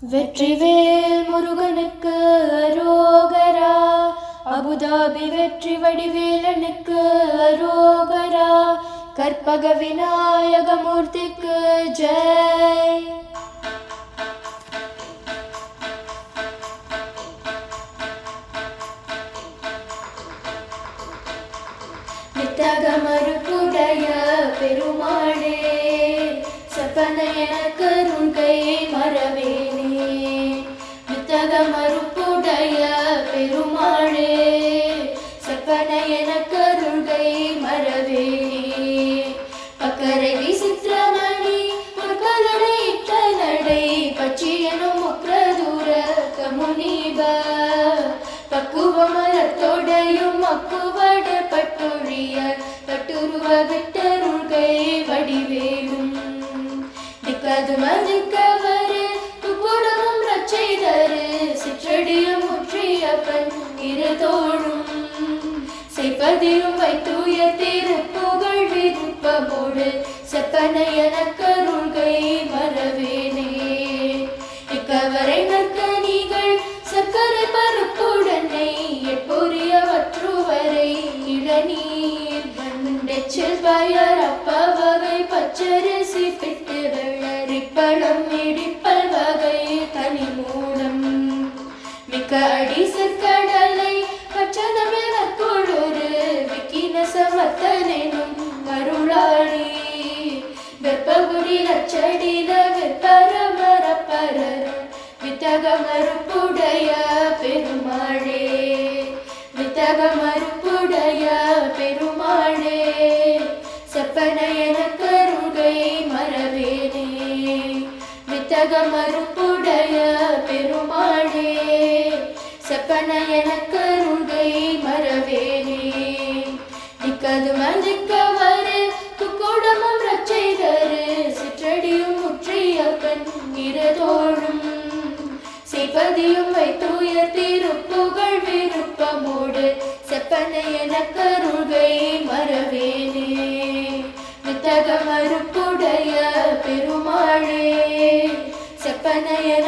வெற்றிவேல் முருகனுக்கு அரோகரா. அபுதாபி வெற்றி வடிவேலனுக்கு அரோகரா. கற்பக விநாயக மூர்த்திக்கு ஜெய். வித்தக மறுப்புடைய பெருமாளே, சப்பனையன கருங்கை மறவேனே. வித்தக மறுப்புடைய பெருமாளே, சப்பனையன கருங்கை மறவேனே. பக்கரை விசித்திரமணி பொற்கலடை இட்ட நடை பச்சியனும் முக்ரதூர கமுனிப. பக்குவமலத்தோடையும் மக்குவட பட்டொழிய பட்டுருவ விட்டருள்கை வடிவேலும். திக்கது மதிக்கவரு துக்குடமும் ரச்சைதரு சிற்றடியும் முற்றியப்பன் இருதோழும். செய்பதியும் வைத்துய திருப்புகழ் விருப்பமோடு செப்பனையன கருள்கை மறவேனே. இக்கவரை நற்கனிகள் சர்க்கரை பருப்புடனை எப்பொரிய வற்றுவரை இளநீர் வண்டெச்சில் பயர் அப்பவகை பச்சரிசி பிட்டு வெள்ளரிப்பழம் இடிப்பல் வகை தனிமூலம். மிக்க அடி சற்கடலை பச்சதமிழ் நற்கொழுரு விக்கின சமத்தனும் அருளாளி. வெப்பகுடி நச்சடில விற்பரமரப்பரர் வித்தக மறுப்புடைய பெருமாளே. வித்தக மறுப்புடைய பெருமாளே, செப்பனையன கருங்கை மறவேனே. வித்தக மறுப்புடைய பெருமாளே, செப்பனையன கருங்கை மறவேனே. திக்கது மதிக்கவரு துக்குடமும் ரச்சைதரு சிற்றடியும் முற்றியப்பன் இருதோழும். செய்பதியும் வைத்துய திருப்புகழ் விருப்பமோடு செப்பனையன கருள்கை மறவேனே. வித்தக மறுப்புடைய பெருமாளே, செப்பனையன